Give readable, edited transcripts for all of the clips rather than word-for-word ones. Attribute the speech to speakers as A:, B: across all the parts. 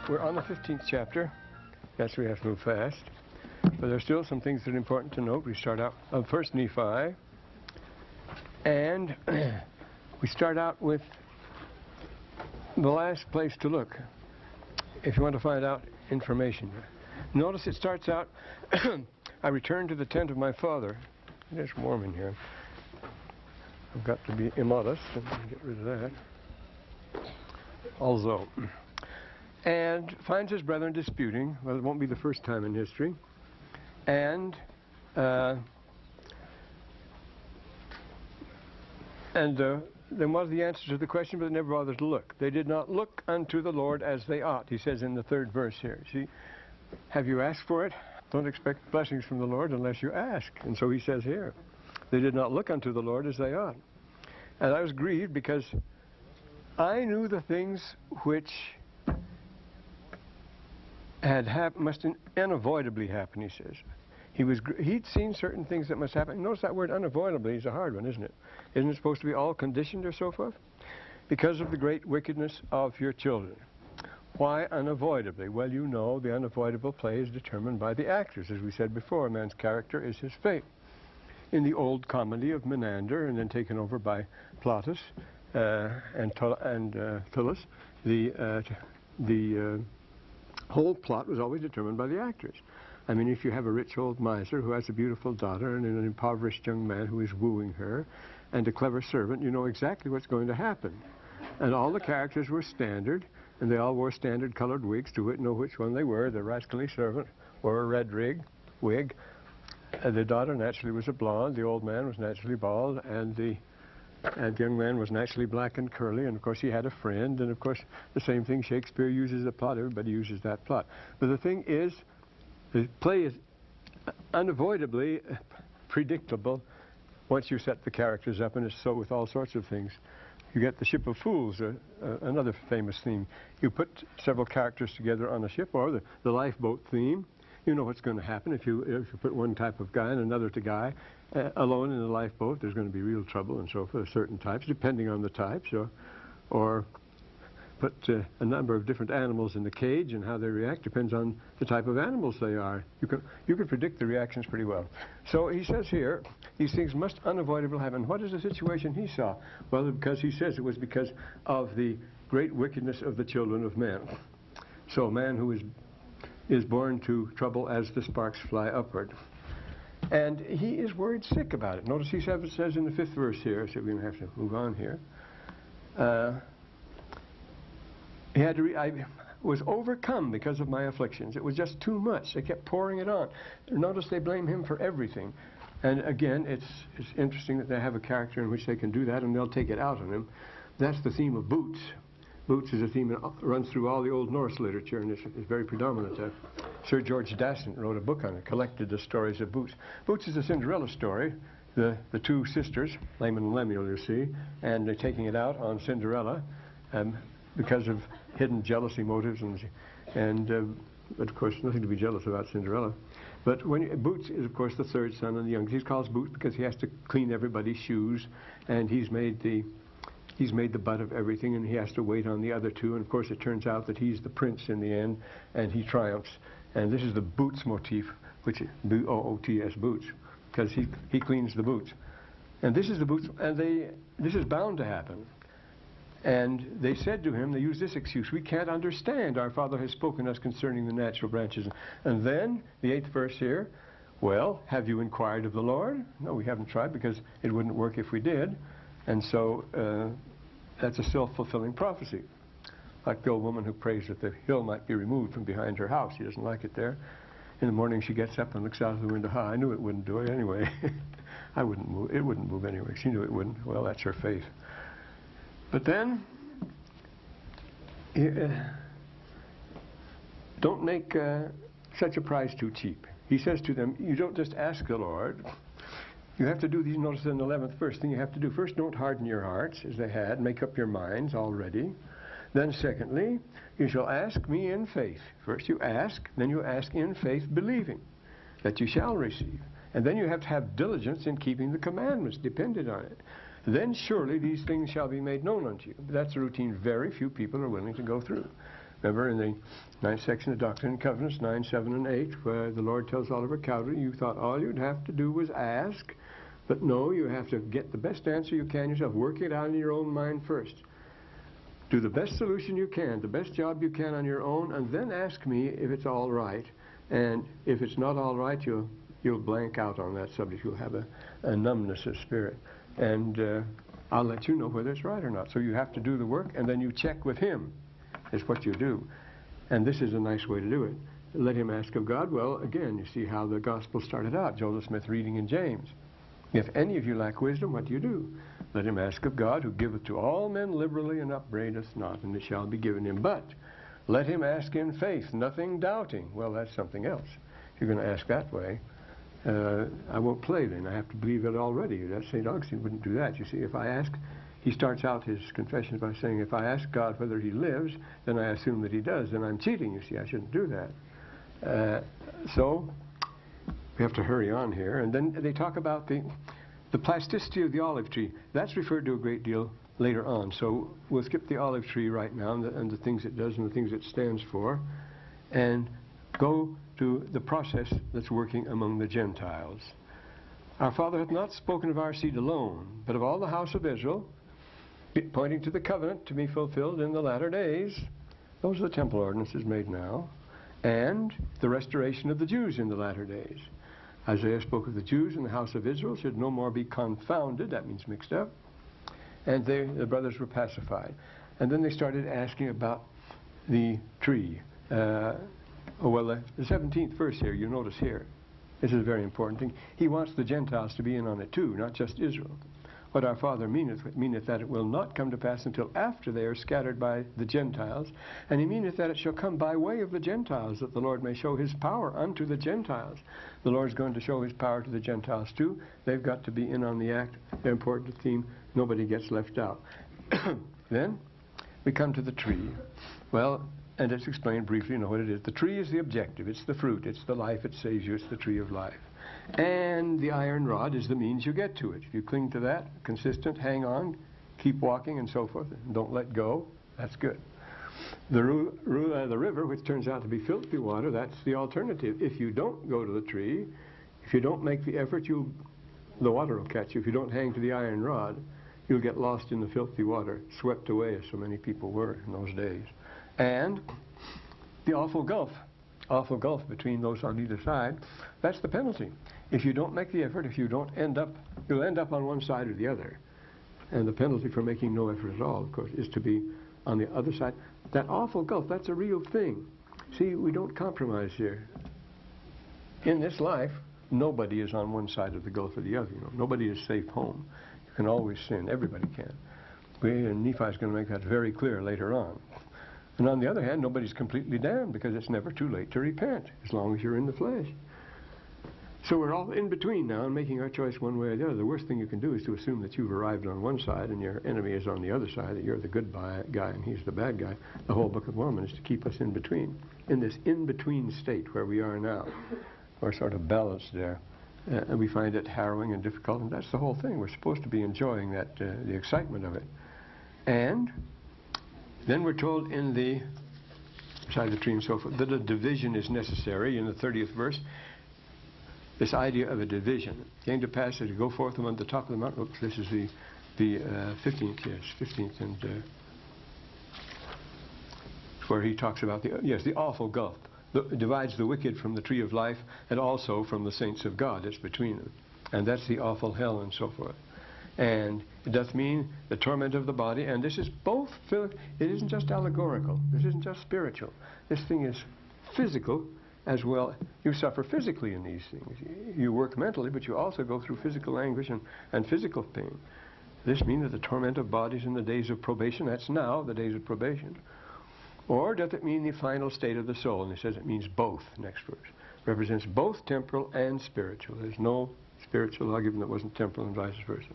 A: we're on the 15th chapter. Yes, we have to move fast. But there's still some things that are important to note. We start out of First Nephi. And we start out with the last place to look if you want to find out information. Notice it starts out, I returned to the tent of my father. It is warm in here. I've got to be immodest and get rid of that. Also, and finds his brethren disputing. Well, it won't be the first time in history. And then was the answer to the question, but they never bothered to look. They did not look unto the Lord as they ought, he says in the 3rd verse here. See, have you asked for it? Don't expect blessings from the Lord unless you ask. And so he says here, they did not look unto the Lord as they ought. And I was grieved because I knew the things which had must unavoidably happen, he says. He'd seen certain things that must happen. Notice that word unavoidably is a hard one, isn't it? Isn't it supposed to be all conditioned or so forth? Because of the great wickedness of your children. Why unavoidably? Well, you know the unavoidable play is determined by the actors. As we said before, a man's character is his fate. In the old comedy of Menander, and then taken over by Plautus and Tullus, the whole plot was always determined by the actors. I mean, if you have a rich old miser who has a beautiful daughter and an impoverished young man who is wooing her and a clever servant, you know exactly what's going to happen. And all the characters were standard, and they all wore standard colored wigs to know which one they were. The rascally servant wore a red wig. The daughter naturally was a blonde, the old man was naturally bald, and the young man was naturally black and curly, and of course he had a friend, and of course the same thing Shakespeare uses a plot, everybody uses that plot. But the thing is, the play is unavoidably predictable once you set the characters up, and it's so with all sorts of things. You get the Ship of Fools, another famous theme. You put several characters together on a ship, or the lifeboat theme. You know what's going to happen if you put one type of guy and another guy alone in a lifeboat. There's going to be real trouble and so forth. Certain types, depending on the types, or put a number of different animals in the cage, and how they react depends on the type of animals they are. You can predict the reactions pretty well. So he says here, these things must unavoidably happen. What is the situation he saw? Well, because he says it was because of the great wickedness of the children of men. So man who is born to trouble as the sparks fly upward. And he is worried sick about it. Notice he says in the 5th verse here, so we're going to have to move on here. I was overcome because of my afflictions. It was just too much. They kept pouring it on. Notice they blame him for everything. And again, it's interesting that they have a character in which they can do that, and they'll take it out on him. That's the theme of Boots. Boots is a theme that runs through all the Old Norse literature, and it's very predominant. Sir George Dasent wrote a book on it, collected the stories of Boots. Boots is a Cinderella story. The two sisters, Laman and Lemuel, you see, and they're taking it out on Cinderella because of hidden jealousy motives, but of course nothing to be jealous about Cinderella. But Boots is of course the 3rd son and the youngest. He's called Boots because he has to clean everybody's shoes, and he's made the butt of everything, and he has to wait on the other two, and of course it turns out that he's the prince in the end, and he triumphs. And this is the Boots motif, which is B-O-O-T-S, Boots, because he cleans the boots. And this is the Boots, and this is bound to happen. And they said to him, they used this excuse, we can't understand. Our father has spoken us concerning the natural branches. And then, the 8th verse here, well, have you inquired of the Lord? No, we haven't tried, because it wouldn't work if we did. And so that's a self-fulfilling prophecy. Like the old woman who prays that the hill might be removed from behind her house. She doesn't like it there. In the morning she gets up and looks out of the window. I knew it wouldn't do it anyway. I wouldn't move. It wouldn't move anyway. She knew it wouldn't. Well, that's her faith. But then, don't make such a prize too cheap. He says to them, you don't just ask the Lord. You have to do these, notice in the 11th verse, thing you have to do. First, don't harden your hearts, as they had. Make up your minds already. Then secondly, you shall ask me in faith. First you ask, then you ask in faith, believing that you shall receive. And then you have to have diligence in keeping the commandments, dependent on it. Then surely these things shall be made known unto you. But that's a routine very few people are willing to go through. Remember in the 9th section of Doctrine and Covenants, 9, 7, and 8, where the Lord tells Oliver Cowdery, you thought all you'd have to do was ask, but no, you have to get the best answer you can yourself. Work it out in your own mind first. Do the best solution you can, the best job you can on your own, and then ask me if it's all right. And if it's not all right, you'll blank out on that subject. You'll have a numbness of spirit. And I'll let you know whether it's right or not. So you have to do the work, and then you check with him, is what you do. And this is a nice way to do it. Let him ask of God. Well, again, you see how the gospel started out. Joseph Smith reading in James. If any of you lack wisdom, what do? Let him ask of God, who giveth to all men liberally and upbraideth not, and it shall be given him. But let him ask in faith, nothing doubting. Well, that's something else. If you're going to ask that way, I won't play then. I have to believe it already. That St. Augustine wouldn't do that. You see, if I ask, he starts out his confession by saying, if I ask God whether he lives, then I assume that he does. Then I'm cheating, you see. I shouldn't do that. So we have to hurry on here. And then they talk about the plasticity of the olive tree. That's referred to a great deal later on. So we'll skip the olive tree right now and the things it does and the things it stands for, and go to the process that's working among the Gentiles. Our Father hath not spoken of our seed alone, but of all the house of Israel, pointing to the covenant to be fulfilled in the latter days. Those are the temple ordinances made now, and the restoration of the Jews in the latter days. Isaiah spoke of the Jews in the house of Israel should no more be confounded, that means mixed up, and the brothers were pacified. And then they started asking about the tree. The 17th verse here, you notice here, this is a very important thing. He wants the Gentiles to be in on it too, not just Israel. What our Father meaneth that it will not come to pass until after they are scattered by the Gentiles. And he meaneth that it shall come by way of the Gentiles, that the Lord may show his power unto the Gentiles. The Lord's going to show his power to the Gentiles too. They've got to be in on the act. They're important theme. Nobody gets left out. Then we come to the tree. Well, and it's explained briefly, you know what it is. The tree is the objective. It's the fruit. It's the life. It saves you. It's the tree of life. And the iron rod is the means you get to it. If you cling to that, consistent, hang on, keep walking and so forth, and don't let go, that's good. The river, which turns out to be filthy water, that's the alternative. If you don't go to the tree, if you don't make the effort, the water will catch you. If you don't hang to the iron rod, you'll get lost in the filthy water, swept away as so many people were in those days. And the awful gulf between those on either side, that's the penalty. If you don't make the effort, if you don't you'll end up on one side or the other. And the penalty for making no effort at all, of course, is to be on the other side. That awful gulf, that's a real thing. See, we don't compromise here. In this life, nobody is on one side of the gulf or the other. You know, nobody is safe home. You can always sin. Everybody can. And Nephi is going to make that very clear later on. And on the other hand, nobody's completely damned, because it's never too late to repent, as long as you're in the flesh. So we're all in between now and making our choice one way or the other. The worst thing you can do is to assume that you've arrived on one side and your enemy is on the other side, that you're the good guy and he's the bad guy. The whole Book of Mormon is to keep us in between, in this in-between state where we are now. We're sort of balanced there. And we find it harrowing and difficult, and that's the whole thing. We're supposed to be enjoying that, the excitement of it. And then we're told in beside the tree and so forth, that a division is necessary in the 30th verse. This idea of a division. It came to pass as you go forth among the top of the mountain. Oops, this is the 15th, yes, 15th, and where he talks about the awful gulf. It divides the wicked from the tree of life, and also from the saints of God. It's between them. And that's the awful hell and so forth. And it doth mean the torment of the body, and this is both, it isn't just allegorical, this isn't just spiritual. This thing is physical as well. You suffer physically in these things. You work mentally, but you also go through physical anguish and physical pain. This means that the torment of bodies in the days of probation, that's now, the days of probation. Or doth it mean the final state of the soul? And he says it means both, next verse. Represents both temporal and spiritual. There's no spiritual law given that wasn't temporal and vice versa.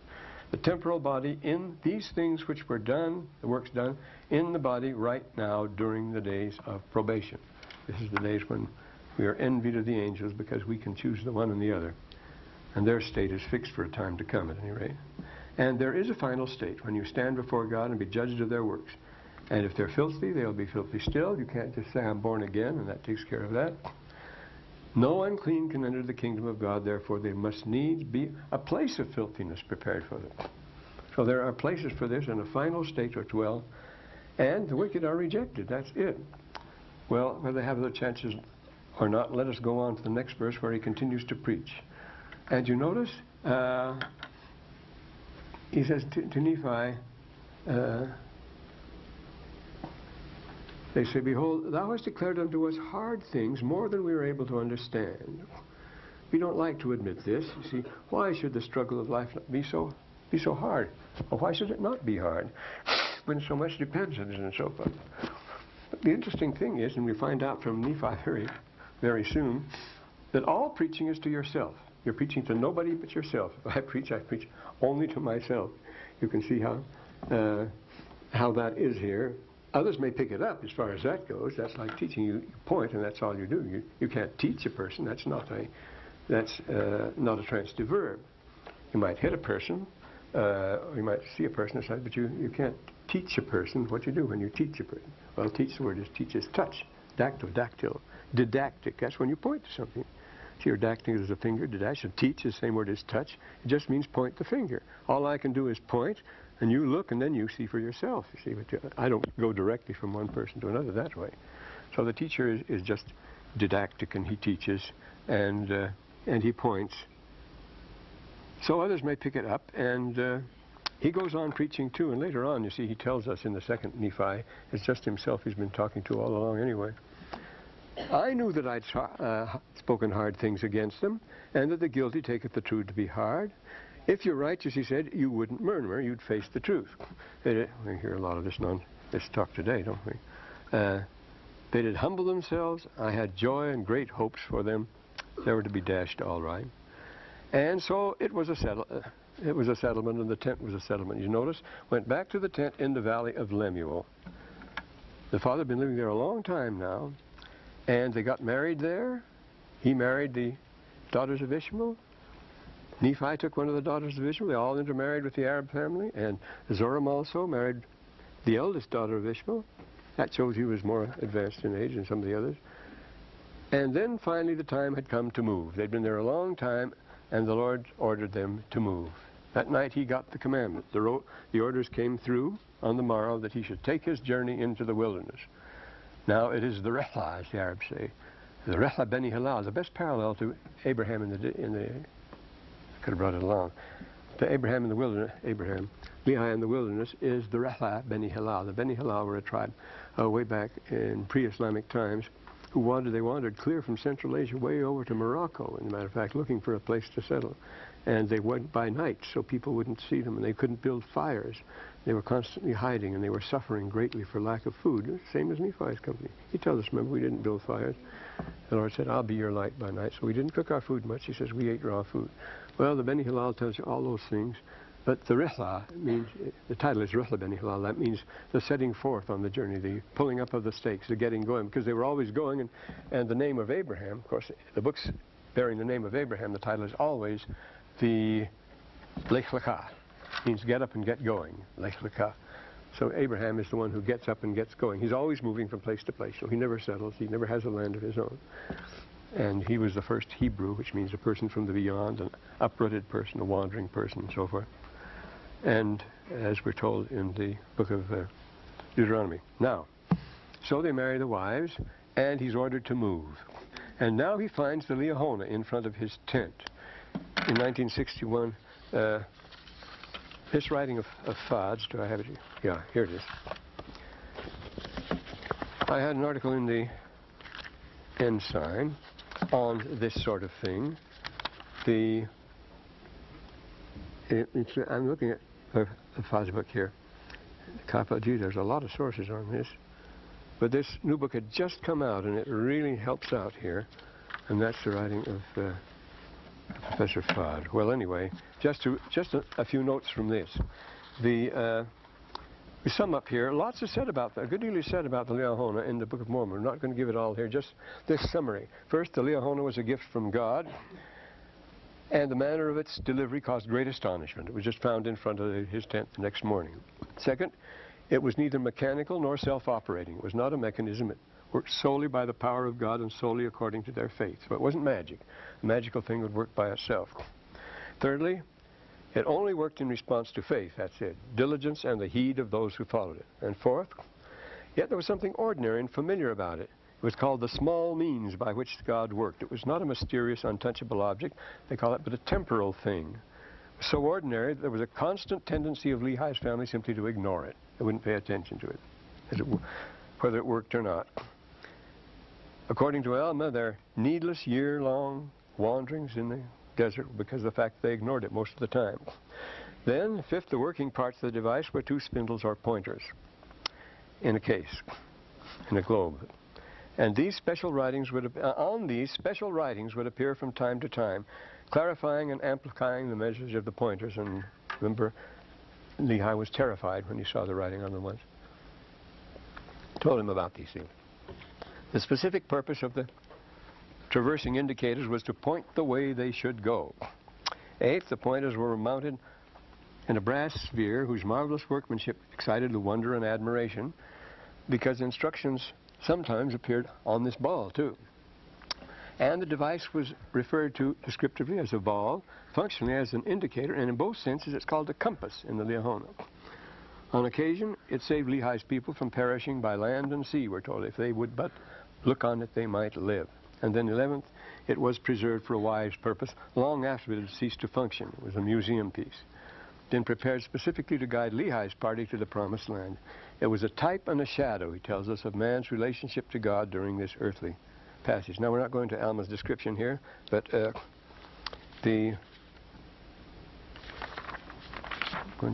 A: The temporal body in these things which were done, the works done, in the body right now during the days of probation. This is the days when we are envied of the angels because we can choose the one and the other. And their state is fixed for a time to come at any rate. And there is a final state when you stand before God and be judged of their works. And if they're filthy, they'll be filthy still. You can't just say, I'm born again, and that takes care of that. No unclean can enter the kingdom of God, therefore there must needs be a place of filthiness prepared for them. So there are places for this in a final state or dwell, and the wicked are rejected. That's it. Well, whether they have other chances or not, let us go on to the next verse where he continues to preach. And you notice, he says to Nephi, they say, behold, thou hast declared unto us hard things more than we are able to understand. We don't like to admit this. You see, why should the struggle of life be so hard? Or why should it not be hard when so much depends on it and so forth? But the interesting thing is, and we find out from Nephi very soon, that all preaching is to yourself. You're preaching to nobody but yourself. If I preach only to myself. You can see how that is here. Others may pick it up as far as that goes. That's like teaching. You point, and that's all you do. You can't teach a person. That's not a transitive verb. You might hit a person, or you might see a person aside, but you can't teach a person what you do when you teach a person. Well, teach, the word is teach, is touch. Dactyl. Didactic, that's when you point to something. See, your dactyl is a finger. Didactic, teach is the same word as touch. It just means point the finger. All I can do is point, and you look, and then you see for yourself. You see, but I don't go directly from one person to another that way. So the teacher is just didactic, and he teaches, and he points. So others may pick it up, and he goes on preaching too. And later on, you see, he tells us in the second Nephi, it's just himself he's been talking to all along anyway. I knew that I'd spoken hard things against them, and that the guilty taketh the truth to be hard. If you're righteous, he said, you wouldn't murmur, you'd face the truth. We hear a lot of this talk today, don't we? They did humble themselves. I had joy and great hopes for them. They were to be dashed all right. And so it was a settlement, and the tent was a settlement. You notice, went back to the tent in the valley of Lemuel. The father had been living there a long time now, and they got married there. He married the daughters of Ishmael. Nephi took one of the daughters of Ishmael. They all intermarried with the Arab family, and Zoram also married the eldest daughter of Ishmael. That shows he was more advanced in age than some of the others. And then finally the time had come to move. They'd been there a long time, and the Lord ordered them to move. That night he got the commandment. The orders came through on the morrow that he should take his journey into the wilderness. Now it is the Rehlah, as the Arabs say. The Rehlah Beni Halal is the best parallel to Abraham in the could have brought it along. To Abraham in the wilderness, Lehi in the wilderness is the Rehlah Beni Halal. The Beni Halal were a tribe way back in pre-Islamic times who wandered clear from Central Asia way over to Morocco, as a matter of fact, looking for a place to settle. And they went by night so people wouldn't see them, and they couldn't build fires. They were constantly hiding, and they were suffering greatly for lack of food, same as Nephi's company. He tells us, remember, we didn't build fires. The Lord said, I'll be your light by night. So we didn't cook our food much. He says, we ate raw food. Well, the Beni Halal tells you all those things, but the Rihla means, the title is Rihla Beni Halal. That means the setting forth on the journey, the pulling up of the stakes, the getting going, because they were always going, and the name of Abraham, of course, the books bearing the name of Abraham, the title is always the Lech Lecha, means get up and get going, Lech Lecha. So Abraham is the one who gets up and gets going. He's always moving from place to place, so he never settles. He never has a land of his own. And he was the first Hebrew, which means a person from the beyond, an uprooted person, a wandering person, and so forth. And as we're told in the book of Deuteronomy. Now, so they marry the wives, and he's ordered to move. And now he finds the Liahona in front of his tent. In 1961, this writing of Fod's, do I have it here? Yeah, here it is. I had an article in the Ensign on this sort of thing. I'm looking at the Fod's book here. Gee, there's a lot of sources on this. But this new book had just come out, and it really helps out here. And that's the writing of Professor Fod. Well, anyway, just a few notes from this. We sum up here. Lots is said about that. A good deal is said about the Liahona in the Book of Mormon. We're not going to give it all here. Just this summary. First, the Liahona was a gift from God, and the manner of its delivery caused great astonishment. It was just found in front of his tent the next morning. Second, It was neither mechanical nor self-operating. It was not a mechanism. It worked solely by the power of God and solely according to their faith. So it wasn't magic. A magical thing would work by itself. Thirdly, it only worked in response to faith. That's it. Diligence and the heed of those who followed it. And fourth, yet there was something ordinary and familiar about it. It was called the small means by which God worked. It was not a mysterious, untouchable object, they call it, but a temporal thing. So ordinary that there was a constant tendency of Lehi's family simply to ignore it. They wouldn't pay attention to it, whether it worked or not. According to Alma, their needless year-long wanderings in the desert were because of the fact they ignored it most of the time. Then, fifth, the working parts of the device were two spindles or pointers in a case, in a globe. And these special writings would, on these special writings would appear from time to time, clarifying and amplifying the message of the pointers. And remember, Lehi was terrified when he saw the writing on the ones. Told him about these things. The specific purpose of the traversing indicators was to point the way they should go. Eighth, the pointers were mounted in a brass sphere whose marvelous workmanship excited the wonder and admiration, because instructions sometimes appeared on this ball too. And the device was referred to descriptively as a ball, functionally as an indicator, and in both senses it's called a compass in the Liahona. On occasion, it saved Lehi's people from perishing by land and sea, we're told. If they would but look on it, they might live. And then 11th, it was preserved for a wise purpose long after it had ceased to function. It was a museum piece. Then prepared specifically to guide Lehi's party to the promised land. It was a type and a shadow, he tells us, of man's relationship to God during this earthly passage. Now, we're not going to Alma's description here, but going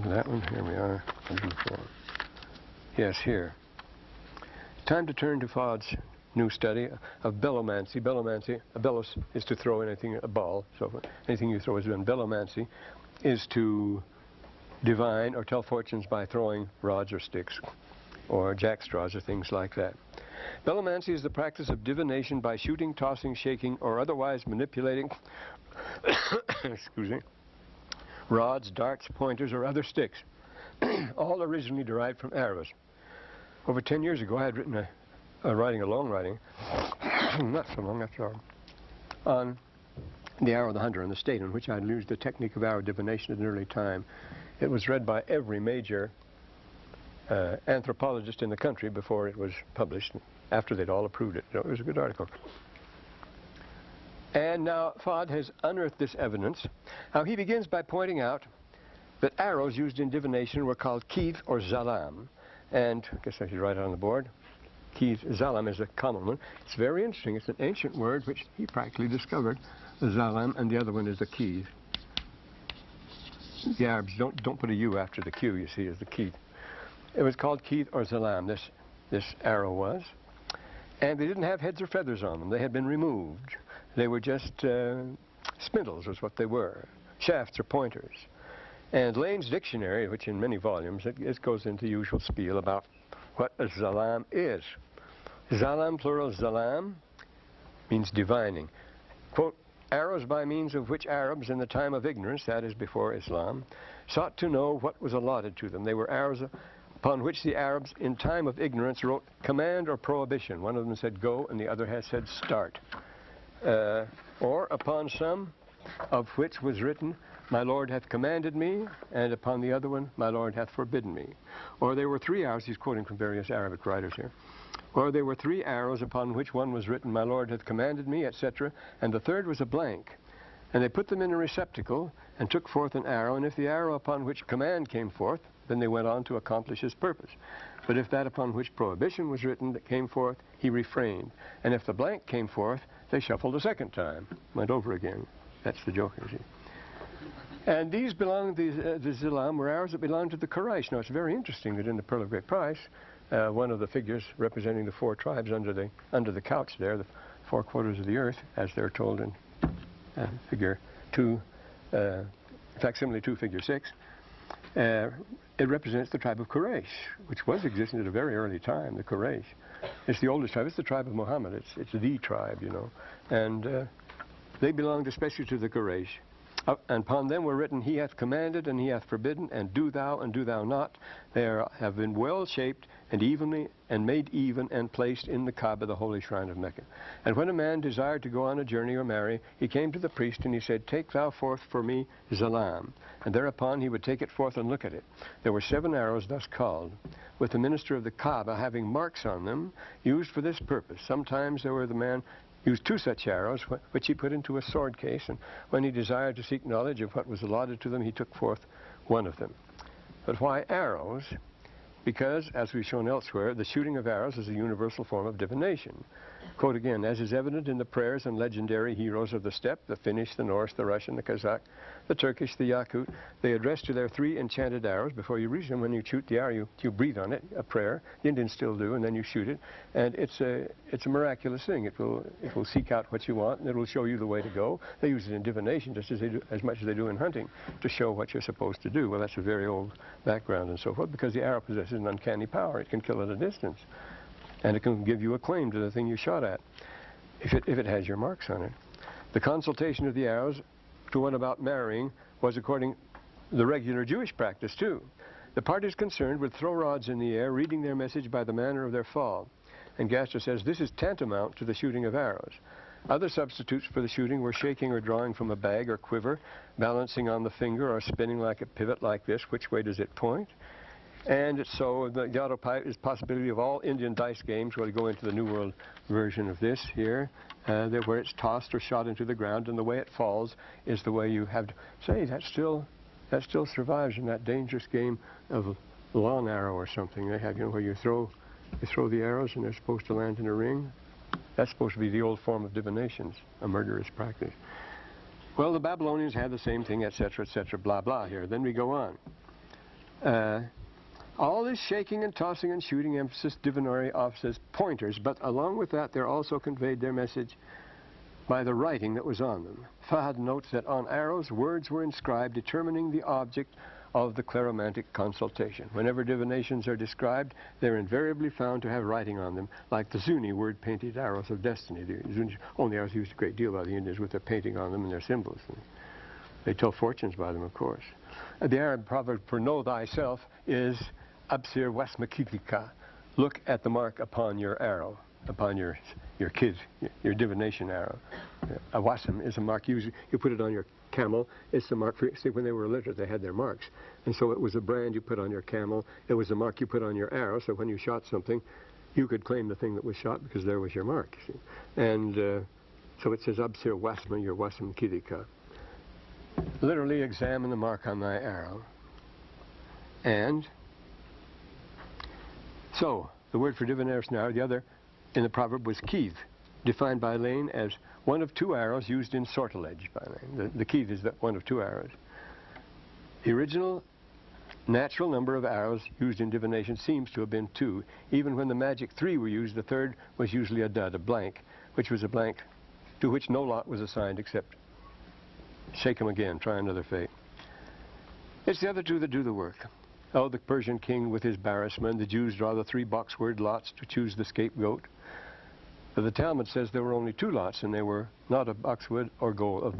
A: to that one, here we are. Yes, here. Time to turn to Fod's new study of Bellomancy. Bellomancy, a bellows is to throw anything, a ball, so anything you throw is done. Bellomancy is to divine or tell fortunes by throwing rods or sticks or jackstraws or things like that. Bellomancy is the practice of divination by shooting, tossing, shaking, or otherwise manipulating excuse me, rods, darts, pointers, or other sticks, all originally derived from arrows. Over 10 years ago, I had written a long writing, not so long after all, on the arrow of the hunter and the state in which I had used the technique of arrow divination at an early time. It was read by every major anthropologist in the country before it was published, after they'd all approved it. So it was a good article. And now Fod has unearthed this evidence. Now he begins by pointing out that arrows used in divination were called keith or zalam. And I guess I should write it on the board. Keith, zalam is a common one. It's very interesting. It's an ancient word which he practically discovered, the zalam, and the other one is the keith. The Arabs don't put a U after the Q, you see, as the keith. It was called keith or zalam, this arrow was. And they didn't have heads or feathers on them. They had been removed. They were just spindles was what they were, shafts or pointers. And Lane's dictionary, which in many volumes, it goes into the usual spiel about what a zalam is. Zalam, plural zalam, means divining. Quote, arrows by means of which Arabs in the time of ignorance, that is before Islam, sought to know what was allotted to them. They were arrows upon which the Arabs in time of ignorance wrote command or prohibition. One of them said go and the other has said start. Or upon some of which was written, my Lord hath commanded me, and upon the other one, my Lord hath forbidden me. Or there were three arrows, he's quoting from various Arabic writers here. Or there were three arrows upon which one was written, my Lord hath commanded me, etc., and the third was a blank. And they put them in a receptacle and took forth an arrow, and if the arrow upon which command came forth, then they went on to accomplish his purpose. But if that upon which prohibition was written that came forth, he refrained. And if the blank came forth, they shuffled a second time, went over again. That's the joke, you see. And these belonged, the Zalam were arrows that belonged to the Quraysh. Now it's very interesting that in the Pearl of Great Price, one of the figures representing the four tribes under the couch there, the four quarters of the earth, as they're told in figure 2, facsimile 2, figure 6, it represents the tribe of Quraysh, which was existing at a very early time, the Quraysh. It's the oldest tribe. It's the tribe of Muhammad. It's the tribe, you know. And they belonged especially to the Quraysh. And upon them were written, He hath commanded, and He hath forbidden, and do thou not. They have been well shaped, and evenly, and made even, and placed in the Kaaba, the holy shrine of Mecca. And when a man desired to go on a journey or marry, he came to the priest, and he said, Take thou forth for me Salam. And thereupon he would take it forth and look at it. There were 7 arrows thus called, with the minister of the Kaaba having marks on them, used for this purpose. Sometimes there were the man used 2 such arrows, which he put into a sword case, and when he desired to seek knowledge of what was allotted to them, he took forth 1 of them. But why arrows? Because, as we've shown elsewhere, the shooting of arrows is a universal form of divination. Quote again, as is evident in the prayers and legendary heroes of the steppe, the Finnish, the Norse, the Russian, the Kazakh, the Turkish, the Yakut, they address to their 3 enchanted arrows. Before you reach them, when you shoot the arrow, you breathe on it, a prayer. The Indians still do, and then you shoot it. And it's a miraculous thing. It will seek out what you want, and it will show you the way to go. They use it in divination just as much as they do in hunting, to show what you're supposed to do. Well, that's a very old background and so forth, because the arrow possesses an uncanny power. It can kill at a distance. And it can give you a claim to the thing you shot at, if it has your marks on it. The consultation of the arrows to one about marrying was according to the regular Jewish practice too. The parties concerned would throw rods in the air, reading their message by the manner of their fall. And Gaster says this is tantamount to the shooting of arrows. Other substitutes for the shooting were shaking or drawing from a bag or quiver, balancing on the finger or spinning like a pivot like this. Which way does it point? And so the Yadapai is possibility of all Indian dice games. We'll go into the New World version of this here, where it's tossed or shot into the ground, and the way it falls is the way you have to say that still survives in that dangerous game of lawn arrow or something they have, where you throw the arrows and they're supposed to land in a ring. That's supposed to be the old form of divinations, a murderous practice. Well, the Babylonians had the same thing, etc., blah, blah here. Then we go on. All this shaking and tossing and shooting emphasis divinatory offices pointers, but along with that, they're also conveyed their message by the writing that was on them. Fahad notes that on arrows, words were inscribed determining the object of the kleromantic consultation. Whenever divinations are described, they're invariably found to have writing on them, like the Zuni word-painted arrows of destiny. The Zuni, only arrows used a great deal by the Indians with their painting on them and their symbols. They tell fortunes by them, of course. The Arab proverb for know thyself is Absir Wasmakikika. Look at the mark upon your arrow, upon your kid, your divination arrow. A wasam is a mark. You put it on your camel. It's the mark for, see, when they were illiterate, they had their marks. And so it was a brand you put on your camel. It was a mark you put on your arrow, so when you shot something, you could claim the thing that was shot because there was your mark. See? And so it says Absir Wasma, your wasam kidika. Literally examine the mark on thy arrow. And so, the word for divination arrow, the other in the proverb was keith, defined by Lane as one of 2 arrows used in sortilege by Lane. The keith is that one of 2 arrows. The original natural number of arrows used in divination seems to have been 2. Even when the magic 3 were used, the third was usually a dud, a blank, which was a blank to which no lot was assigned except shake them again, try another fate. It's the other 2 that do the work. Oh, the Persian king with his barrisman, the Jews draw the 3 boxword lots to choose the scapegoat. But the Talmud says there were only 2 lots, and they were not of boxwood or gold,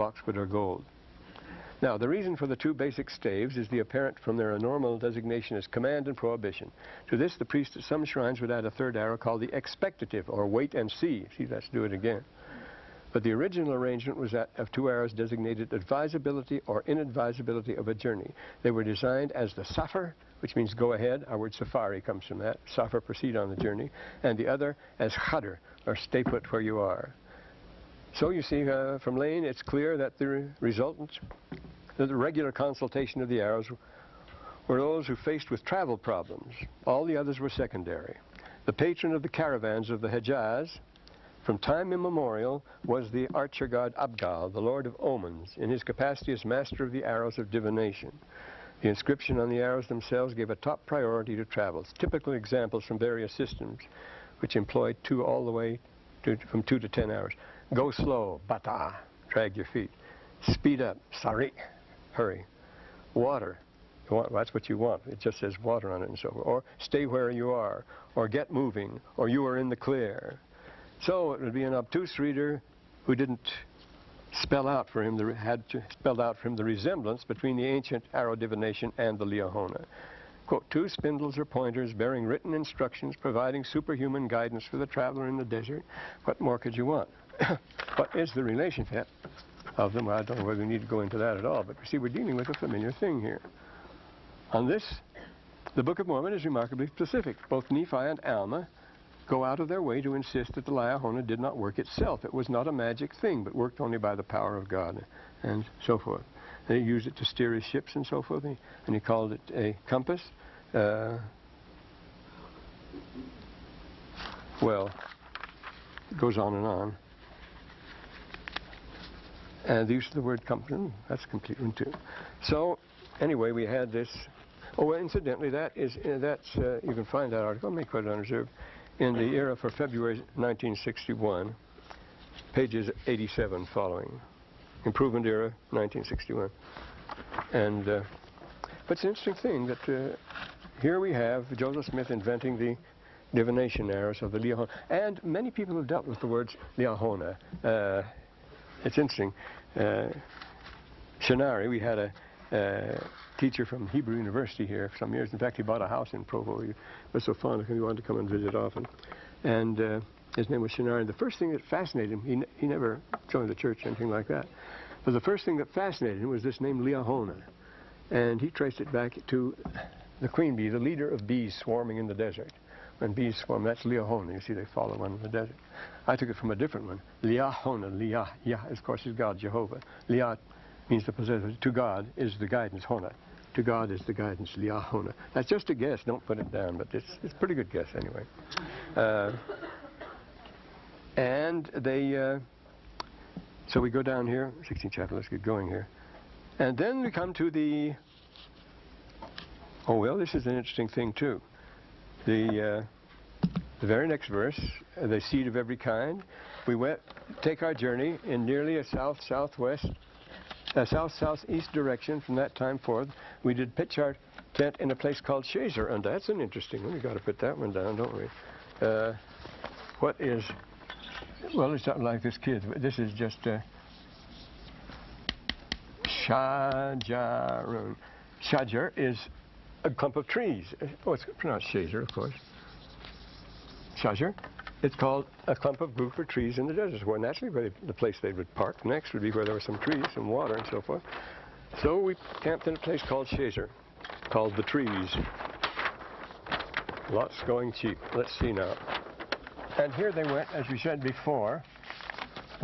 A: Now, the reason for the 2 basic staves is the apparent from their normal designation as command and prohibition. To this, the priest at some shrines would add a 3rd arrow called the expectative, or wait and see. See, let's do it again. But the original arrangement was that of 2 arrows designated advisability or inadvisability of a journey. They were designed as the safar, which means go ahead. Our word safari comes from that. Safar, proceed on the journey. And the other as khadr, or stay put where you are. So you see, from Lane, it's clear that the resultants, the regular consultation of the arrows were those who faced with travel problems. All the others were secondary. The patron of the caravans of the Hejaz, from time immemorial, was the archer god Abgal, the lord of omens, in his capacity as master of the arrows of divination. The inscription on the arrows themselves gave a top priority to travels. Typical examples from various systems, which employed 2 all the way from 2 to 10 hours. Go slow, bata, drag your feet. Speed up, sari, hurry. Water, that's what you want. It just says water on it and so forth. Or stay where you are, or get moving, or you are in the clear. So it would be an obtuse reader who didn't spelled out for him the resemblance between the ancient arrow divination and the Leohona. Quote, 2 spindles or pointers bearing written instructions providing superhuman guidance for the traveler in the desert. What more could you want? What is the relationship of them? Well, I don't know whether we need to go into that at all, but you see, we're dealing with a familiar thing here. On this, the Book of Mormon is remarkably specific. Both Nephi and Alma go out of their way to insist that the Liahona did not work itself. It was not a magic thing, but worked only by the power of God, and so forth. And he used it to steer his ships and so forth, and he called it a compass. Well, it goes on and on. And the use of the word compass, that's a complete one too. So, anyway, we had this. Oh, well, incidentally, you can find that article, let me put it on reserve, in the era for February 1961, pages 87 following. Improvement era, 1961. And, but it's an interesting thing that here we have Joseph Smith inventing the divination arrows of the Liahona. And many people have dealt with the words Liahona. It's interesting. Shinari, we had a teacher from Hebrew University here for some years. In fact, he bought a house in Provo. He was so fond of him, he wanted to come and visit often. And his name was Shinari. The first thing that fascinated him, he never joined the church or anything like that, but the first thing that fascinated him was this name Liahona. And he traced it back to the queen bee, the leader of bees swarming in the desert. When bees swarm, that's Leohona. You see, they follow one in the desert. I took it from a different one. Liahona, Liah. Yah, of course, is God, Jehovah. Liah means the possessor. To God is the guidance, Hona. To God is the guidance, Liahona. That's just a guess. Don't put it down, but it's a pretty good guess anyway. And they, so we go down here, 16th chapter, let's get going here. And then we come to the, oh well, this is an interesting thing too. The very next verse, the seed of every kind. We take our journey in nearly a south-southeast direction from that time forth. We did pitch our tent in a place called Shazer, and that's an interesting one. We've got to put that one down, don't we? What is, well, it's something like this, kids. This is just Shajarun. Shajar is a clump of trees. Oh, it's pronounced Shazer, of course. Shajar. It's called a clump of group of trees in the desert. Well, naturally, the place they would park next would be where there were some trees, some water, and so forth. So we camped in a place called Shazer, called the Trees. Lots going cheap. Let's see now. And here they went, as we said before,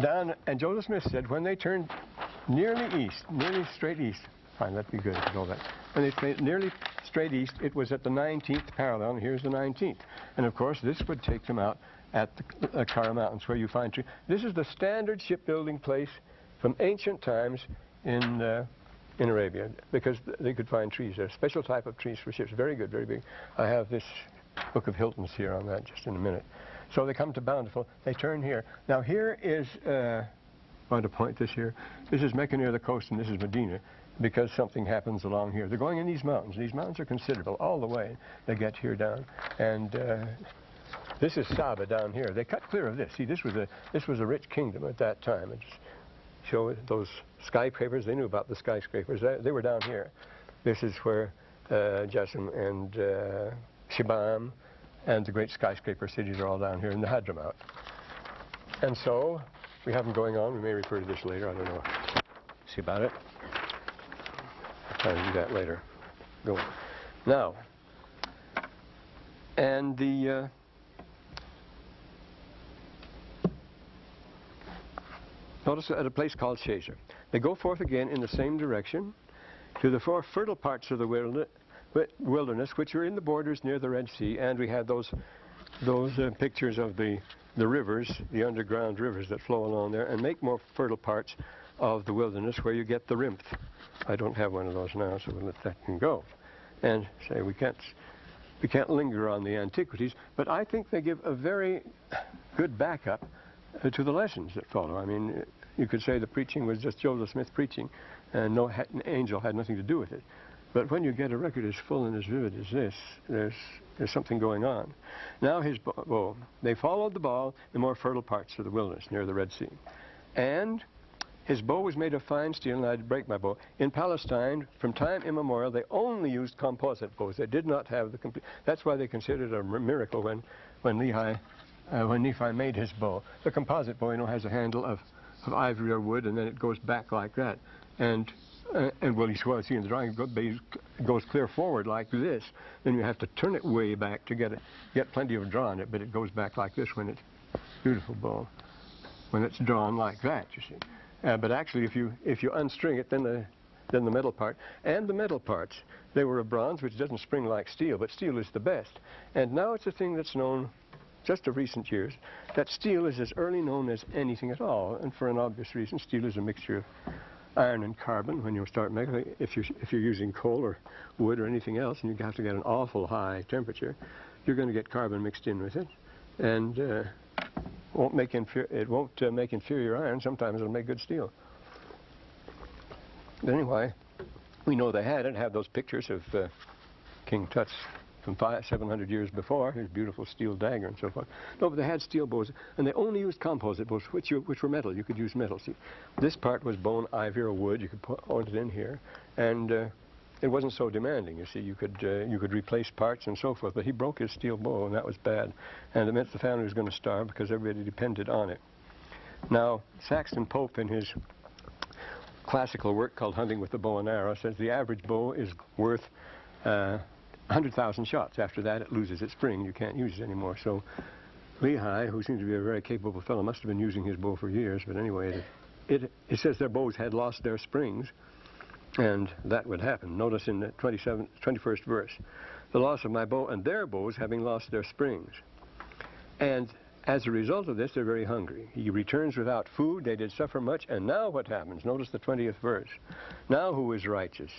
A: down, and Joseph Smith said when they turned nearly east, nearly straight east, fine, that'd be good if you know that. When they stayed nearly straight east, it was at the 19th parallel, and here's the 19th. And of course, this would take them out at the Kara Mountains, where you find trees. This is the standard shipbuilding place from ancient times in Arabia, because they could find trees. There's a special type of trees for ships, very good, very big. I have this book of Hilton's here on that just in a minute. So they come to Bountiful, they turn here. Now here is, I want to point this here, this is Mecca near the coast, and this is Medina, because something happens along here. They're going in these mountains. These mountains are considerable all the way they get here down. And this is Saba down here. They cut clear of this. See, this was a rich kingdom at that time. And just show those skyscrapers. They knew about the skyscrapers. They were down here. This is where Jassim and Shibam and the great skyscraper cities are all down here in the Hadramaut. And so we have them going on. We may refer to this later. I don't know. See about it? I'll try to do that later. Go on. Now, and the notice at a place called Shazer. They go forth again in the same direction to the 4 fertile parts of the wilderness, which are in the borders near the Red Sea, and we had those pictures of the rivers, the underground rivers that flow along there, and make more fertile parts of the wilderness where you get the Rimph. I don't have one of those now, so we'll let that one go. And say we can't linger on the antiquities, but I think they give a very good backup to the lessons that follow. I mean, you could say the preaching was just Joseph Smith preaching, and no angel had nothing to do with it. But when you get a record as full and as vivid as this, there's something going on. Now they followed the ball in more fertile parts of the wilderness near the Red Sea. And his bow was made of fine steel, and I'd break my bow. In Palestine, from time immemorial, they only used composite bows. They did not have the complete. That's why they considered it a miracle when Nephi made his bow. The composite bow, you know, has a handle of ivory or wood, and then it goes back like that. And well, you see in the drawing, it goes clear forward like this. Then you have to turn it way back to get plenty of draw on it, but it goes back like this when it's beautiful bow. When it's drawn like that, you see. But actually, if you unstring it, then the metal part and the metal parts, they were of bronze, which doesn't spring like steel, but steel is the best. And now it's a thing that's known, just of recent years, that steel is as early known as anything at all, and for an obvious reason. Steel is a mixture of iron and carbon. When you start making it, if you're using coal or wood or anything else, and you have to get an awful high temperature, you're going to get carbon mixed in with it, and it won't make inferior iron. Sometimes it'll make good steel. But anyway, we know they have those pictures of King Tut's from 700 years before, his beautiful steel dagger and so forth. No, but they had steel bows, and they only used composite bows, which were metal. You could use metal. See, this part was bone, ivory, or wood. You could put it in here, and it wasn't so demanding. You see, you could replace parts and so forth. But he broke his steel bow, and that was bad, and it meant the family was going to starve because everybody depended on it. Now, Saxton Pope, in his classical work called Hunting with the Bow and Arrow, says the average bow is worth 100,000 shots. After that, it loses its spring. You can't use it anymore. So Lehi, who seems to be a very capable fellow, must have been using his bow for years. But anyway, it says their bows had lost their springs, and that would happen. Notice in the 21st verse, the loss of my bow and their bows having lost their springs. And as a result of this, they're very hungry. He returns without food. They did suffer much. And now what happens? Notice the 20th verse. Now who is righteous?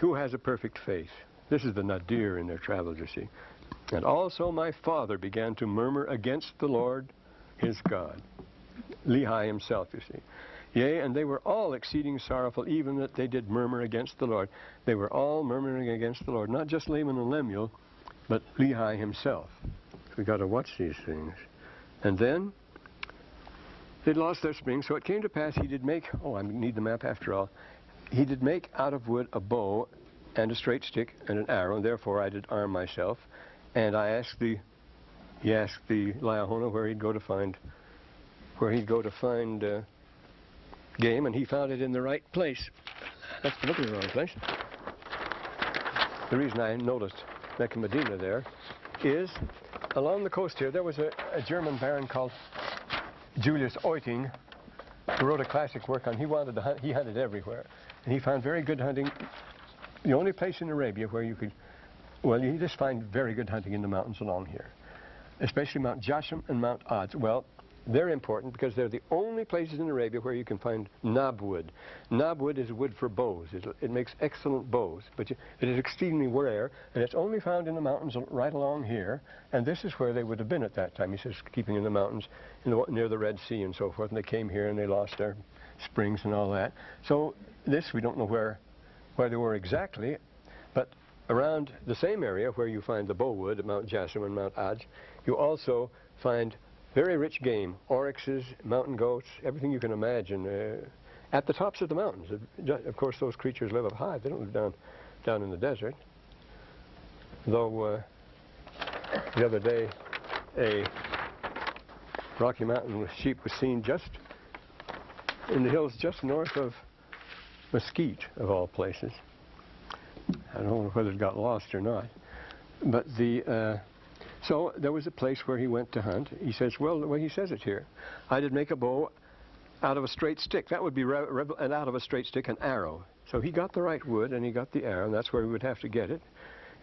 A: Who has a perfect faith? This is the nadir in their travels, you see. And also my father began to murmur against the Lord his God. Lehi himself, you see. Yea, and they were all exceeding sorrowful, even that they did murmur against the Lord. They were all murmuring against the Lord. Not just Laman and Lemuel, but Lehi himself. We've got to watch these things. And then they'd lost their spring, so it came to pass he did make, I need the map after all. He did make out of wood a bow and a straight stick and an arrow, and therefore I did arm myself. And he asked the Liahona where he'd go to find game, and he found it in the right place. That's looking in the wrong place. The reason I noticed Mecca Medina there is along the coast here there was a German baron called Julius Euting, who wrote a classic work on. He wanted to hunt. He hunted everywhere, and he found very good hunting. The only place in Arabia where you could, well, you just find very good hunting in the mountains along here, especially Mount Jashem and Mount Odz. Well, they're important because they're the only places in Arabia where you can find knobwood. Knobwood is wood for bows. It makes excellent bows, but it is exceedingly rare, and it's only found in the mountains right along here, and this is where they would have been at that time. He says, keeping in the mountains near the Red Sea and so forth, and they came here and they lost their springs and all that. So this, we don't know where they were exactly, but around the same area where you find the bowwood at Mount Jashem and Mount Odz, you also find very rich game, oryxes, mountain goats, everything you can imagine, at the tops of the mountains. Of course, those creatures live up high. They don't live down in the desert. Though the other day, a Rocky Mountain with sheep was seen just in the hills just north of Mesquite, of all places. I don't know whether it got lost or not. But so there was a place where he went to hunt. He says, well, he says it here. I did make a bow out of a straight stick. That would be, and out of a straight stick, an arrow. So he got the right wood, and he got the arrow, and that's where he would have to get it.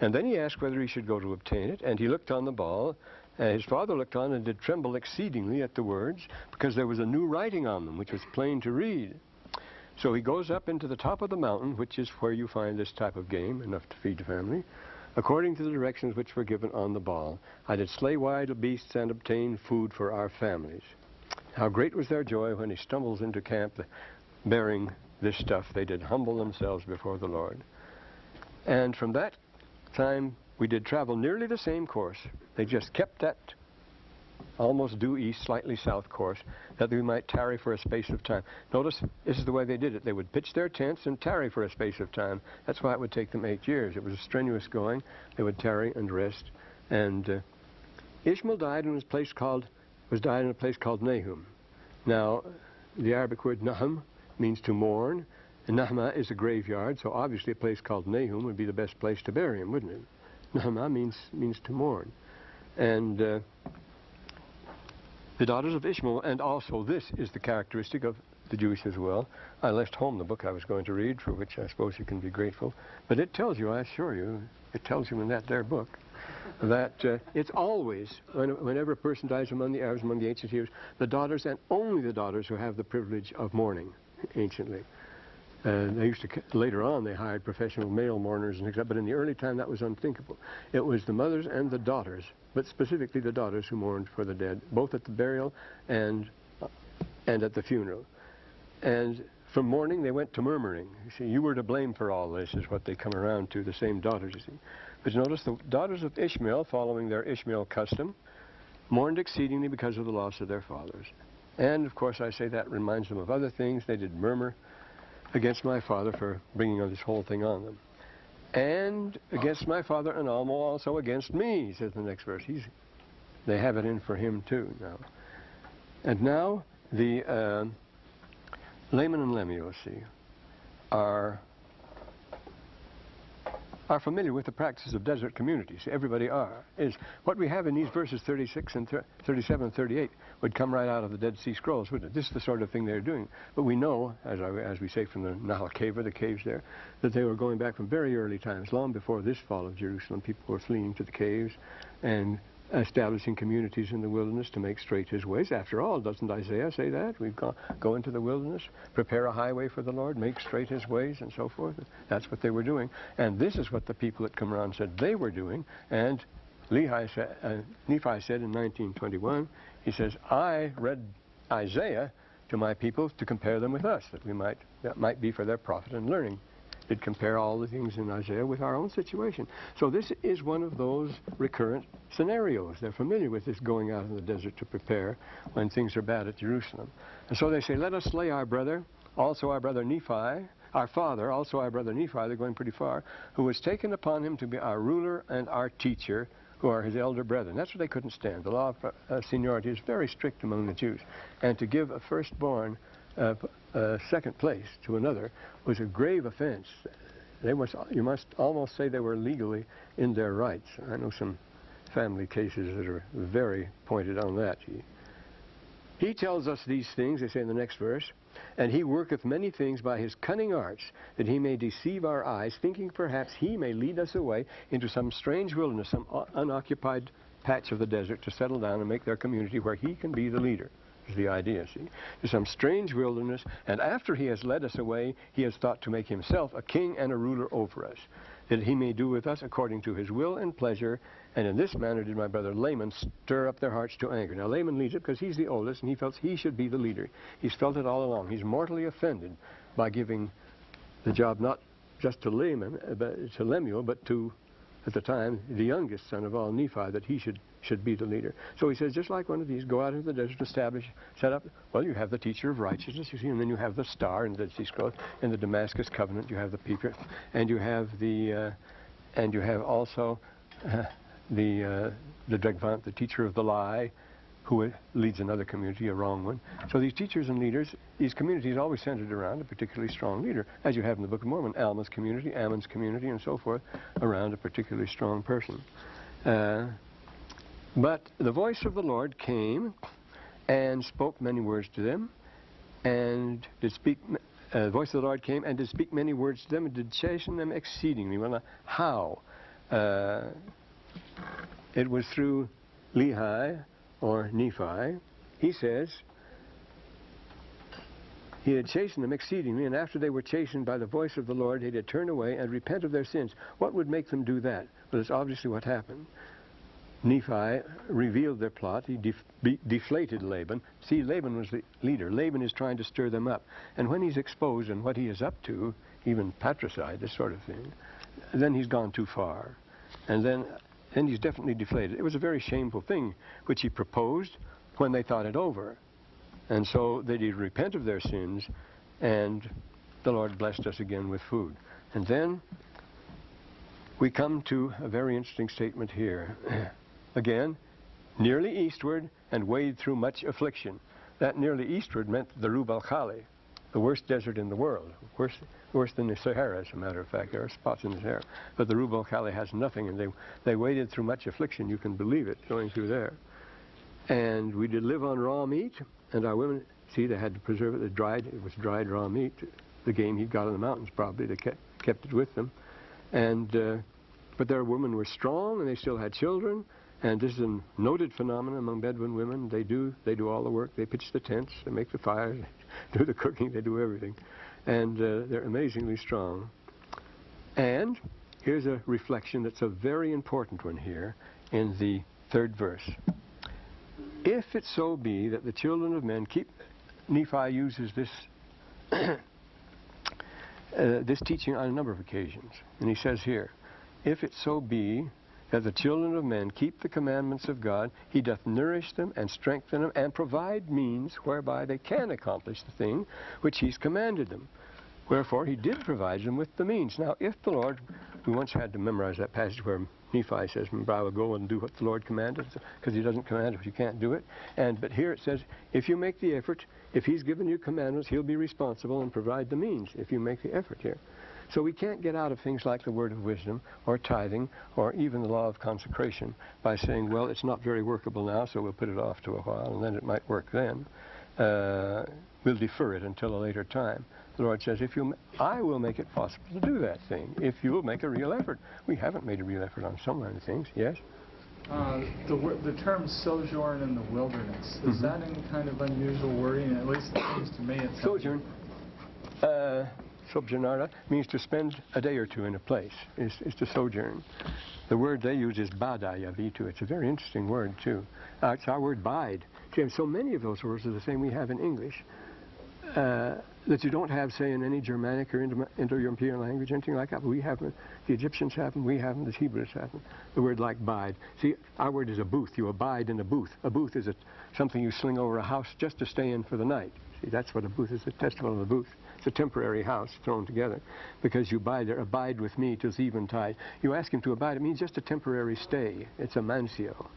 A: And then he asked whether he should go to obtain it, and he looked on the ball. His father looked on and did tremble exceedingly at the words, because there was a new writing on them, which was plain to read. So he goes up into the top of the mountain, which is where you find this type of game, enough to feed the family, according to the directions which were given on the ball. I did slay wild beasts and obtain food for our families. How great was their joy when he stumbles into camp bearing this stuff. They did humble themselves before the Lord. And from that time, we did travel nearly the same course. They just kept that almost due east, slightly south course, that we might tarry for a space of time. Notice, this is the way they did it. They would pitch their tents and tarry for a space of time. That's why it would take them 8 years. It was strenuous going. They would tarry and rest. And Ishmael died in a place called Nahum. Now, the Arabic word Nahum means to mourn. And Nahma is a graveyard, so obviously a place called Nahum would be the best place to bury him, wouldn't it? Nahma means to mourn. And the daughters of Ishmael, and also this is the characteristic of the Jewish as well. I left home the book I was going to read, for which I suppose you can be grateful. But it tells you, I assure you, it tells you in that there book, that it's always, whenever a person dies among the Arabs, among the ancient Hebrews, the daughters and only the daughters who have the privilege of mourning, anciently. They used to, later on, they hired professional male mourners and things like that, but in the early time that was unthinkable. It was the mothers and the daughters, but specifically the daughters who mourned for the dead, both at the burial and at the funeral. And from mourning they went to murmuring. You see, you were to blame for all this is what they come around to, the same daughters, you see. But notice the daughters of Ishmael, following their Ishmael custom, mourned exceedingly because of the loss of their fathers. And of course I say that reminds them of other things. They did murmur against my father for bringing this whole thing on them. And against my father and also against me, says the next verse. They have it in for him too now. And now the Laman and Lemuel, see, are familiar with the practices of desert communities. Everybody is. What we have in these verses 36 and 37 and 38 would come right out of the Dead Sea Scrolls, wouldn't it? This is the sort of thing they're doing. But we know, as we say from the Nahal Cave, or the caves there, that they were going back from very early times, long before this fall of Jerusalem. People were fleeing to the caves and establishing communities in the wilderness to make straight his ways. After all, doesn't Isaiah say that? We've go into the wilderness, prepare a highway for the Lord, make straight his ways, and so forth. That's what they were doing. And this is what the people at Qumran said they were doing. And Nephi said in 1921, he says, I read Isaiah to my people to compare them with us, that might be for their profit and learning. It compare all the things in Isaiah with our own situation. So this is one of those recurrent scenarios. They're familiar with this, going out in the desert to prepare when things are bad at Jerusalem. And so they say, let us slay our brother, also our brother Nephi, our father, also our brother Nephi, they're going pretty far, who was taken upon him to be our ruler and our teacher, who are his elder brethren. That's what they couldn't stand. The law of seniority is very strict among the Jews. And to give a firstborn second place to another was a grave offense. You must almost say they were legally in their rights. I know some family cases that are very pointed on that. He tells us these things, they say in the next verse, and he worketh many things by his cunning arts, that he may deceive our eyes, thinking perhaps he may lead us away into some strange wilderness, some unoccupied patch of the desert, to settle down and make their community where he can be the leader. Is the idea, see, to some strange wilderness, and after he has led us away, he has thought to make himself a king and a ruler over us, that he may do with us according to his will and pleasure. And in this manner did my brother Laman stir up their hearts to anger. Now Laman leads it because he's the oldest, and he felt he should be the leader. He's felt it all along. He's mortally offended by giving the job not just to Lemuel, but to, at the time, the youngest son of all, Nephi, that he should be the leader. So he says, just like one of these, go out into the desert, set up, well, you have the teacher of righteousness, you see, and then you have the star in the Dead Sea Scrolls, in the Damascus covenant, you have the Peter, and you have also the Dregvant, the teacher of the lie, who leads another community, a wrong one. So these teachers and leaders, these communities always centered around a particularly strong leader, as you have in the Book of Mormon, Alma's community, Ammon's community, and so forth, around a particularly strong person. But the voice of the Lord came and spoke many words to them, and did speak. The voice of the Lord came and did speak many words to them, and did chasten them exceedingly. Well, now, how? It was through Lehi, or Nephi. He says, he had chastened them exceedingly, and after they were chastened by the voice of the Lord, they did turn away and repent of their sins. What would make them do that? Well, it's obviously what happened. Nephi revealed their plot. He deflated Laban. See, Laban was the leader. Laban is trying to stir them up. And when he's exposed and what he is up to, even patricide, this sort of thing, then he's gone too far. And then then he's definitely deflated. It was a very shameful thing which he proposed when they thought it over. And so they did repent of their sins, and the Lord blessed us again with food. And then we come to a very interesting statement here. Again, nearly eastward and wade through much affliction. That nearly eastward meant the Rub al-Khali, the worst desert in the world, worse than the Sahara, as a matter of fact. There are spots in the Sahara, but the Rub al-Khali has nothing, and they waded through much affliction. You can believe it, going through there. And we did live on raw meat, and our women, see, they had to preserve it. It was dried raw meat, the game he'd got in the mountains probably. They kept it with them. And but their women were strong, and they still had children. And this is a noted phenomenon among Bedouin women. They do all the work. They pitch the tents, they make the fires, they do the cooking, they do everything. And they're amazingly strong. And here's a reflection that's a very important one here in the 3rd verse. If it so be that the children of men keep, Nephi uses this this teaching on a number of occasions. And he says here, if it so be that the children of men keep the commandments of God, he doth nourish them and strengthen them and provide means whereby they can accomplish the thing which he's commanded them. Wherefore he did provide them with the means. Now if the Lord, we once had to memorize that passage where Nephi says, I will go and do what the Lord commanded, because he doesn't command if you can't do it. But here it says, if you make the effort, if he's given you commandments, he'll be responsible and provide the means if you make the effort here. So we can't get out of things like the word of wisdom or tithing or even the law of consecration by saying, well, it's not very workable now, so we'll put it off to a while, and then it might work then. We'll defer it until a later time. The Lord says, I will make it possible to do that thing if you will make a real effort. We haven't made a real effort on some of the things, yes?
B: The term sojourn in the wilderness, is that any kind of unusual wording? At least it seems to me it's
A: sojourn. Sojournara means to spend a day or two in a place, is to sojourn. The word they use is badayavitu. It's a very interesting word, too. It's our word bide. See, so many of those words are the same we have in English that you don't have, say, in any Germanic or Indo-European language, anything like that. But we have them. The Egyptians have them. We have them. The Hebrews have them. The word like bide. See, our word is a booth. You abide in a booth. A booth is something you sling over a house just to stay in for the night. See, that's what a booth is, a testament of a booth. It's a temporary house thrown together because you abide there. Abide with me till eventide. You ask him to abide. It means just a temporary stay. It's a mansio.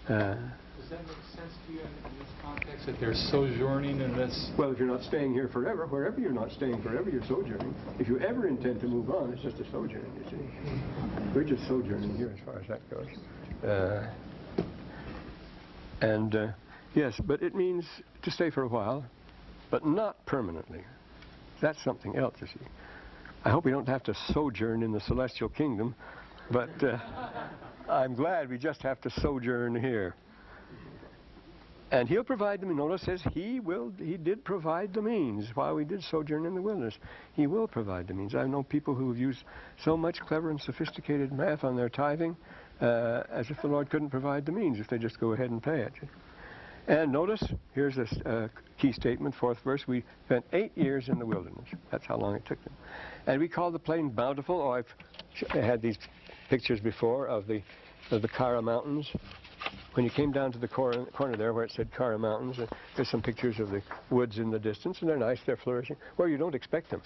B: Does that make sense to you in this context, that they're sojourning in this?
A: Well, if you're not staying here forever, wherever you're not staying forever, you're sojourning. If you ever intend to move on, it's just a sojourn, you see. We're just sojourning here as far as that goes. Yes, but it means to stay for a while, but not permanently. That's something else, you see. I hope we don't have to sojourn in the celestial kingdom, but I'm glad we just have to sojourn here. And he'll provide them. Notice says he did provide the means while we did sojourn in the wilderness. He will provide the means. I know people who have used so much clever and sophisticated math on their tithing as if the Lord couldn't provide the means if they just go ahead and pay it. And notice, here's a key statement, 4th verse. We spent 8 years in the wilderness. That's how long it took them. And we called the plain bountiful. Oh, I've had these pictures before of the Kara Mountains. When you came down to the corner there where it said Kara Mountains, there's some pictures of the woods in the distance, and they're nice, they're flourishing. Well, you don't expect them.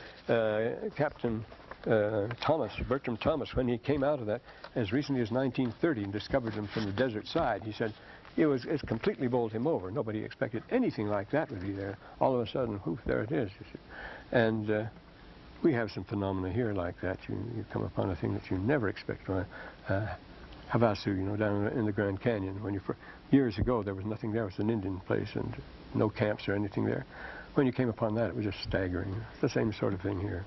A: Captain Bertram Thomas, when he came out of that as recently as 1930 and discovered them from the desert side, he said, it completely bowled him over. Nobody expected anything like that would be there. All of a sudden, whoof, there it is. And we have some phenomena here like that. You come upon a thing that you never expect. Havasu, down in the Grand Canyon. Years ago, there was nothing there. It was an Indian place and no camps or anything there. When you came upon that, it was just staggering. It's the same sort of thing here.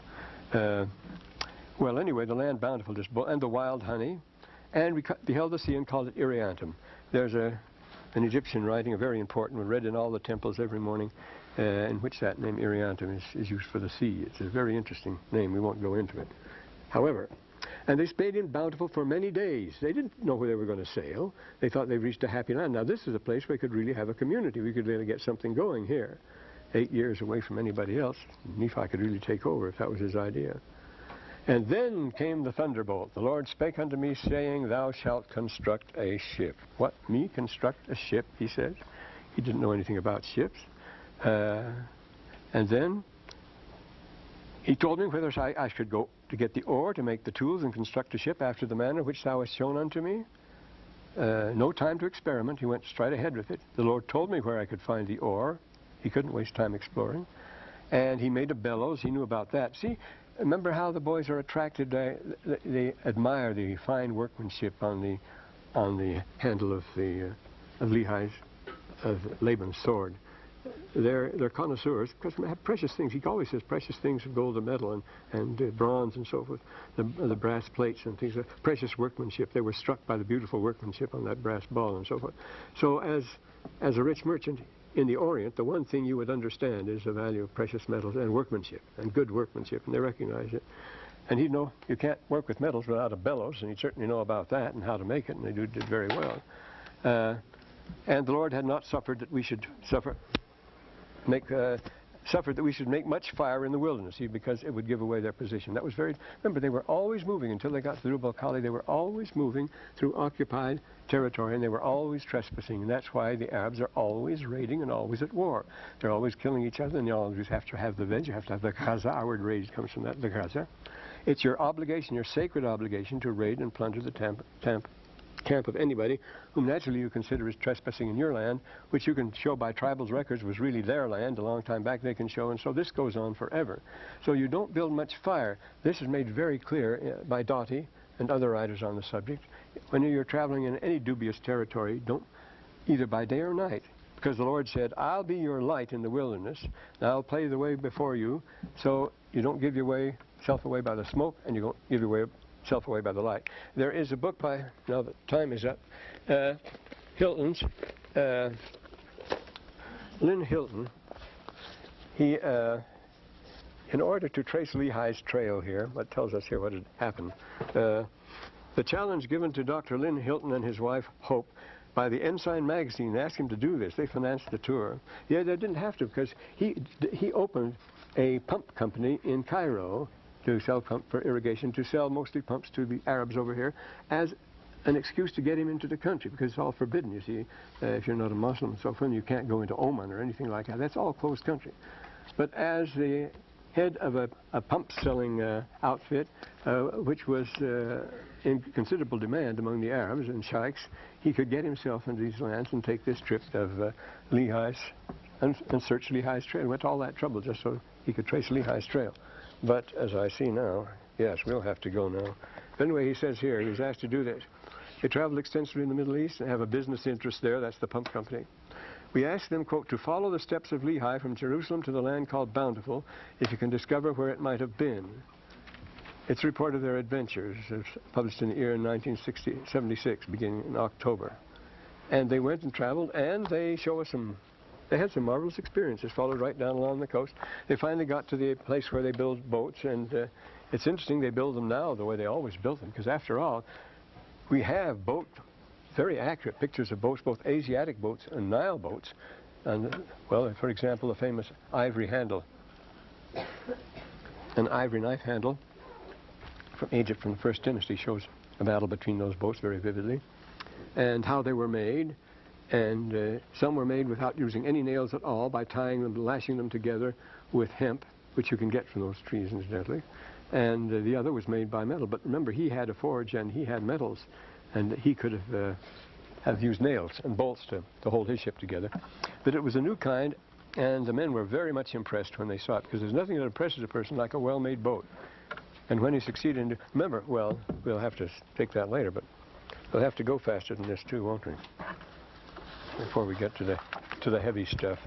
A: Well, anyway, the land bountiful, and the wild honey. And we beheld the sea and called it Iriantum. There's an Egyptian writing, a very important one, read in all the temples every morning, in which that name Iriantum is used for the sea. It's a very interesting name. We won't go into it. However, and they stayed in Bountiful for many days. They didn't know where they were going to sail. They thought they reached a happy land. Now, this is a place where we could really have a community. We could really get something going here. 8 years away from anybody else, Nephi could really take over if that was his idea. And then came the thunderbolt. The Lord spake unto me, saying, Thou shalt construct a ship. What, me construct a ship, he says? He didn't know anything about ships. And then he told me whether I should go to get the ore to make the tools and construct a ship after the manner which thou hast shown unto me. No time to experiment. He went straight ahead with it. The Lord told me where I could find the ore. He couldn't waste time exploring. And he made a bellows. He knew about that. See, remember how the boys are attracted. They admire the fine workmanship on the handle of Laban's sword. They're connoisseurs because they have precious things. He always says precious things of gold and metal and bronze and so forth. The brass plates and things. Precious workmanship. They were struck by the beautiful workmanship on that brass ball and so forth. So as a rich merchant in the Orient, the one thing you would understand is the value of precious metals and workmanship and good workmanship, and they recognize it. And he'd know you can't work with metals without a bellows, and he'd certainly know about that and how to make it, and they did very well. And the Lord had not suffered that we should suffered that we should make much fire in the wilderness, because it would give away their position. That was very, remember, they were always moving until they got to the Rub al-Khali. They were always moving through occupied territory, and they were always trespassing, and that's why the Arabs are always raiding and always at war. They're always killing each other, and you always have to have the veg, you have to have the Gaza. Our word raid comes from that, the Gaza. It's your obligation, your sacred obligation, to raid and plunder the camp of anybody whom naturally you consider as trespassing in your land, which you can show by tribals' records was really their land a long time back. They can show, and so this goes on forever. So you don't build much fire. This is made very clear by Doughty and other writers on the subject. When you're traveling in any dubious territory, don't, either by day or night, because the Lord said, I'll be your light in the wilderness, and I'll play the way before you, so you don't give yourself away by the smoke, and you don't give yourself away by the light. There is a book by, now the time is up, Hilton's, Lynn Hilton. He, in order to trace Lehi's trail here, what tells us here what had happened, the challenge given to Dr. Lynn Hilton and his wife, Hope, by the Ensign magazine, they asked him to do this. They financed the tour. Yeah, they didn't have to, because he opened a pump company in Cairo to sell pump for irrigation, to sell mostly pumps to the Arabs over here as an excuse to get him into the country, because it's all forbidden, you see. If you're not a Muslim and so forth, you can't go into Oman or anything like that. That's all closed country. But as the head of a pump-selling outfit, which was in considerable demand among the Arabs and sheikhs, he could get himself into these lands and take this trip of Lehi's and search Lehi's trail. He went to all that trouble just so he could trace Lehi's trail. But as I see now, yes, we'll have to go now. But anyway, he says here, he was asked to do this. They traveled extensively in the Middle East and have a business interest there. That's the pump company. We asked them, quote, to follow the steps of Lehi from Jerusalem to the land called Bountiful, if you can discover where it might have been. It's a report of their adventures. It's published in the year 1976, beginning in October. And they went and traveled, and they show us they had some marvelous experiences, followed right down along the coast. They finally got to the place where they build boats, and it's interesting they build them now the way they always built them, because after all, we have very accurate pictures of boats, both Asiatic boats and Nile boats. And, well, for example, the famous ivory handle, an ivory knife handle from Egypt from the First Dynasty, shows a battle between those boats very vividly, and how they were made. And some were made without using any nails at all, by tying them, lashing them together with hemp, which you can get from those trees, incidentally. And the other was made by metal. But remember, he had a forge and he had metals, and he could have used nails and bolts to hold his ship together. But it was a new kind, and the men were very much impressed when they saw it, because there's nothing that impresses a person like a well-made boat. And when he succeeded in, remember, well, we'll have to take that later, but we'll have to go faster than this too, won't we? Before we get to the heavy stuff.